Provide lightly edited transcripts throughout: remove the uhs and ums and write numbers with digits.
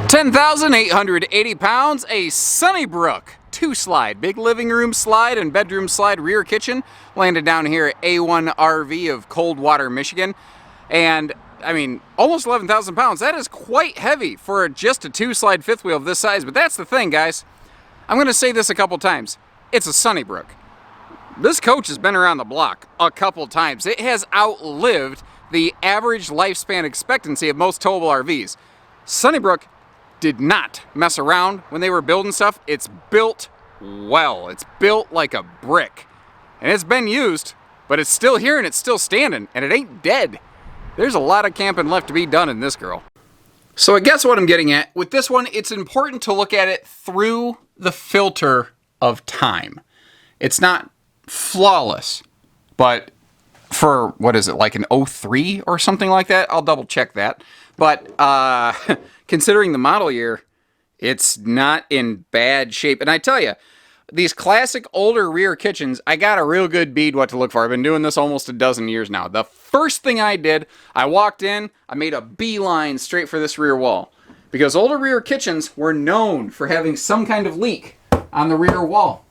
10,880 pounds, a SunnyBrook 2-slide, big living room slide and bedroom slide rear kitchen, landed down here at A1 RV of Coldwater, Michigan. And I mean, almost 11,000 pounds. That is quite heavy for just a 2-slide fifth wheel of this size. But that's the thing, guys. I'm going to say this a couple times. It's a SunnyBrook. This coach has been around the block a couple times. It has outlived the average lifespan expectancy of most towable RVs. SunnyBrook did not mess around when they were building stuff. It's built well. It's built like a brick. And it's been used, but it's still here and it's still standing, and it ain't dead. There's a lot of camping left to be done in this girl. So I guess what I'm getting at, with this one, it's important to look at it through the filter of time. It's not flawless, but for, what is it, like an 03 or something like that? I'll double check that. But considering the model year, it's not in bad shape. And I tell you, these classic older rear kitchens, I got a real good bead what to look for. I've been doing this almost a dozen years now. The first thing I did, I walked in, I made a beeline straight for this rear wall. Because older rear kitchens were known for having some kind of leak on the rear wall.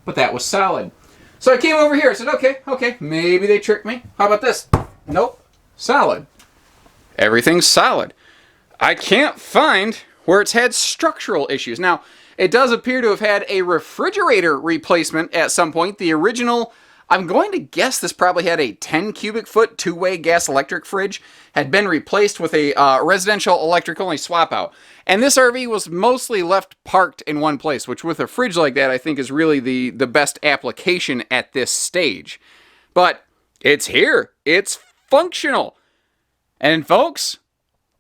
But that was solid. So I came over here, I said, okay, maybe they tricked me. How about this? Nope, solid. Everything's solid. I can't find where it's had structural issues. Now, it does appear to have had a refrigerator replacement at some point. The original, I'm going to guess this probably had a 10 cubic foot two-way gas electric fridge, had been replaced with a residential electric only swap out. And this RV was mostly left parked in one place, which with a fridge like that, I think is really the best application at this stage. But it's here. It's functional. And folks,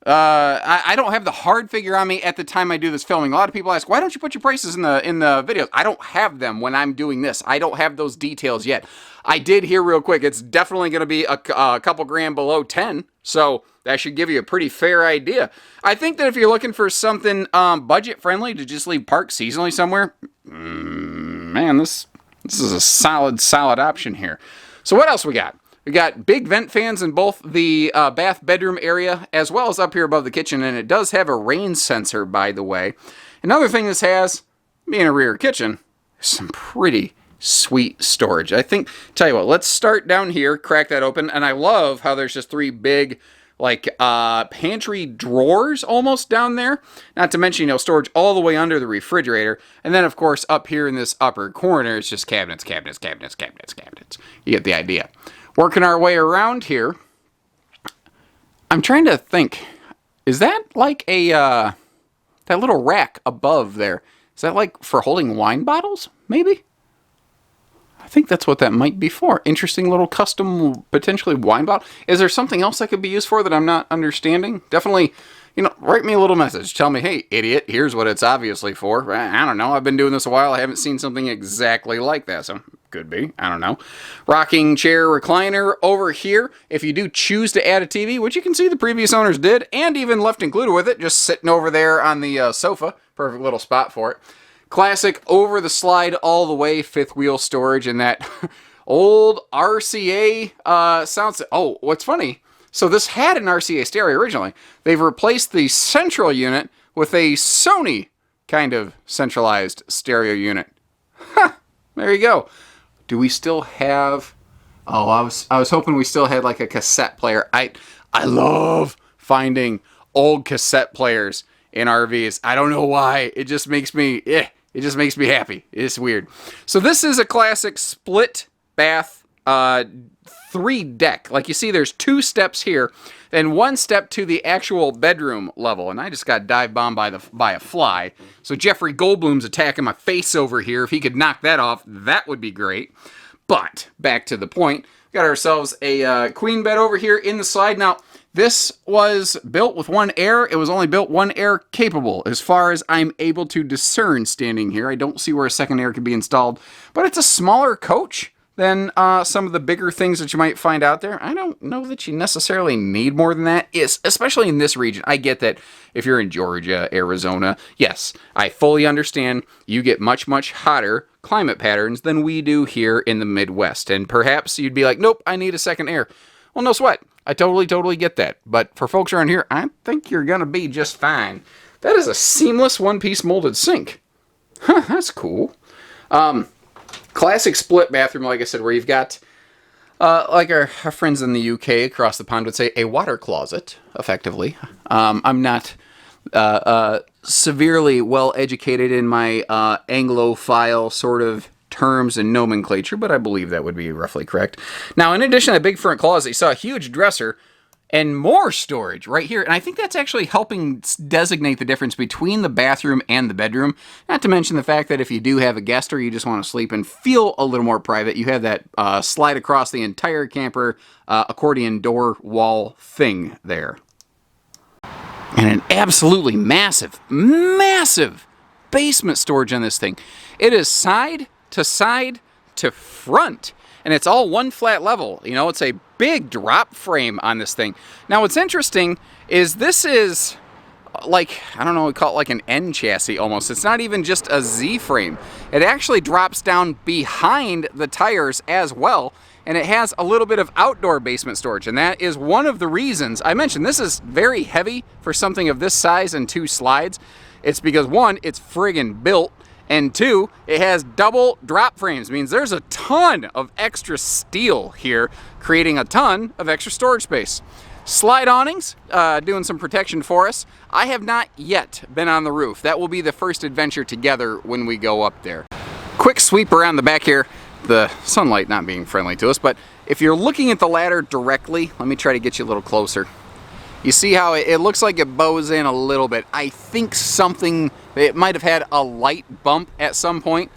I don't have the hard figure on me at the time I do this filming. A lot of people ask, why don't you put your prices in the videos? I don't have them when I'm doing this. I don't have those details yet. I did hear real quick, it's definitely going to be a couple grand below 10, so that should give you a pretty fair idea. I think that if you're looking for something budget friendly to just leave parked seasonally somewhere, man, this is a solid option here. So what else we got? We got big vent fans in both the bath bedroom area as well as up here above the kitchen, and it does have a rain sensor, by the way. Another thing this has, being a rear kitchen, is some pretty sweet storage. I think, tell you what, let's start down here, crack that open, and I love how there's just three big, like, pantry drawers almost down there. Not to mention, storage all the way under the refrigerator. And then, of course, up here in this upper corner, it's just cabinets. You get the idea. Working our way around here, I'm trying to think, is that like a, that little rack above there, is that like for holding wine bottles, maybe? I think that's what that might be for. Interesting little custom, potentially wine bottle. Is there something else that could be used for that I'm not understanding? Definitely, write me a little message. Tell me, hey, idiot, here's what it's obviously for. I don't know. I've been doing this a while. I haven't seen something exactly like that, so could be. I don't know. Rocking chair recliner over here. If you do choose to add a TV, which you can see the previous owners did, and even left included with it, just sitting over there on the sofa. Perfect little spot for it. Classic over the slide all the way fifth wheel storage in that old RCA sound. Oh, what's funny? So this had an RCA stereo originally. They've replaced the central unit with a Sony kind of centralized stereo unit. There you go. Do we still have... Oh, I was hoping we still had like a cassette player. I love finding old cassette players in RVs. I don't know why. It just makes me... It just makes me happy. It's weird. So this is a classic split bath 3-deck. Like you see, there's 2 steps here, and 1 step to the actual bedroom level. And I just got dive bombed by a fly. So Jeffrey Goldblum's attacking my face over here. If he could knock that off, that would be great. But back to the point, got ourselves a queen bed over here in the slide. Now, this was built with 1 air. It was only built 1 air capable, as far as I'm able to discern standing here. I don't see where a second air could be installed, but it's a smaller coach than some of the bigger things that you might find out there. I don't know that you necessarily need more than that, especially in this region. I get that if you're in Georgia, Arizona, yes, I fully understand you get much, much hotter climate patterns than we do here in the Midwest. And perhaps you'd be like, nope, I need a second air. Well, no sweat. I totally get that. But for folks around here, I think you're going to be just fine. That is a seamless one-piece molded sink. Huh, that's cool. Classic split bathroom, like I said, where you've got, like our friends in the UK across the pond would say, a water closet, effectively. I'm not severely well educated in my Anglophile sort of terms and nomenclature, but I believe that would be roughly correct. Now, in addition to that big front closet, you saw a huge dresser and more storage right here. And I think that's actually helping designate the difference between the bathroom and the bedroom. Not to mention the fact that if you do have a guest or you just want to sleep and feel a little more private, you have that slide across the entire camper accordion door wall thing there. And an absolutely massive, massive basement storage on this thing. It is side to front. And it's all one flat level. You know, it's a big drop frame on this thing. Now, what's interesting is this is like, I don't know, we call it like an N chassis almost. It's not even just a Z frame. It actually drops down behind the tires as well. And it has a little bit of outdoor basement storage. And that is one of the reasons I mentioned this is very heavy for something of this size and 2 slides. It's because, one, it's friggin' built. And 2, it has double drop frames. Means there's a ton of extra steel here, creating a ton of extra storage space. Slide awnings, doing some protection for us. I have not yet been on the roof. That will be the first adventure together when we go up there. Quick sweep around the back here. The sunlight not being friendly to us, but if you're looking at the ladder directly, let me try to get you a little closer. You see how it looks like it bows in a little bit. I think it might have had a light bump at some point,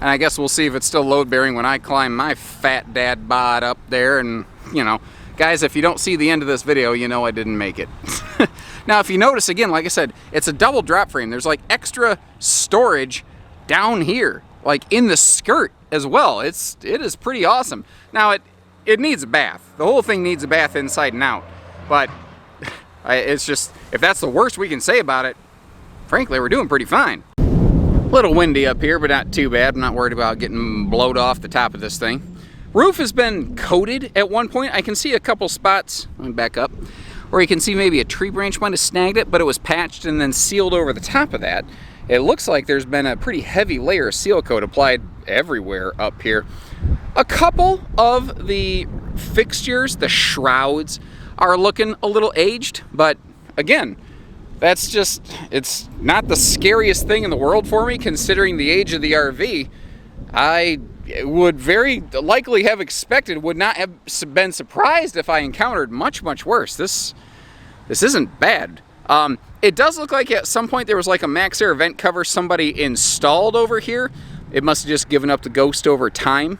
and I guess we'll see if it's still load bearing when I climb my fat dad bod up there. And, you know, guys, if you don't see the end of this video, you know I didn't make it. Now, if you notice, again, like I said, it's a double drop frame. There's like extra storage down here, like in the skirt as well. It is pretty awesome. Now, it needs a bath. The whole thing needs a bath inside and out, but it's just, if that's the worst we can say about it, frankly, we're doing pretty fine. A little windy up here, but not too bad. I'm not worried about getting blowed off the top of this thing. Roof has been coated at one point. I can see a couple spots, let me back up, where you can see maybe a tree branch might have snagged it, but it was patched and then sealed over the top of that. It looks like there's been a pretty heavy layer of seal coat applied everywhere up here. A couple of the fixtures, the shrouds, are looking a little aged, but again, that's just, it's not the scariest thing in the world for me considering the age of the RV. I would very likely have expected, would not have been surprised if I encountered much, much worse. This isn't bad. It does look like at some point there was like a Max Air vent cover somebody installed over here. It must have just given up the ghost over time.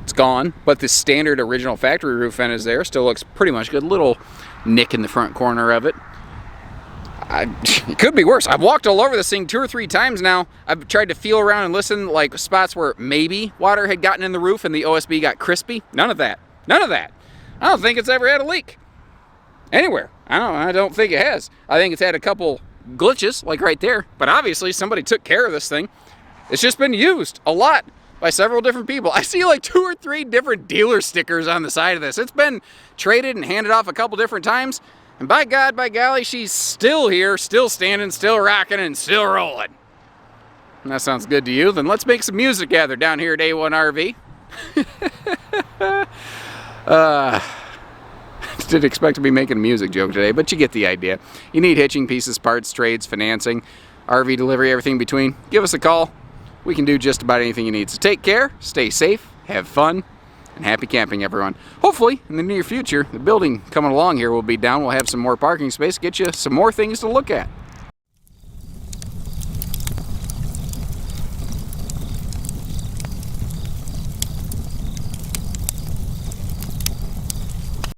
It's gone, but the standard original factory roof vent is there. Still looks pretty much good. Little nick in the front corner of it. It could be worse. I've walked all over this thing 2 or 3 times now. I've tried to feel around and listen, like spots where maybe water had gotten in the roof and the OSB got crispy. None of that. None of that. I don't think it's ever had a leak anywhere. I don't think it has. I think it's had a couple glitches, like right there, but obviously somebody took care of this thing. It's just been used a lot by several different people. I see like 2 or 3 different dealer stickers on the side of this. It's been traded and handed off a couple different times. And by God, by golly, she's still here, still standing, still rocking, and still rolling. And that sounds good to you? Then let's make some music together down here at A1 RV. Didn't expect to be making a music joke today, but you get the idea. You need hitching, pieces, parts, trades, financing, RV delivery, everything in between. Give us a call. We can do just about anything you need. So take care, stay safe, have fun, and happy camping, everyone. Hopefully, in the near future, the building coming along here will be down. We'll have some more parking space, get you some more things to look at.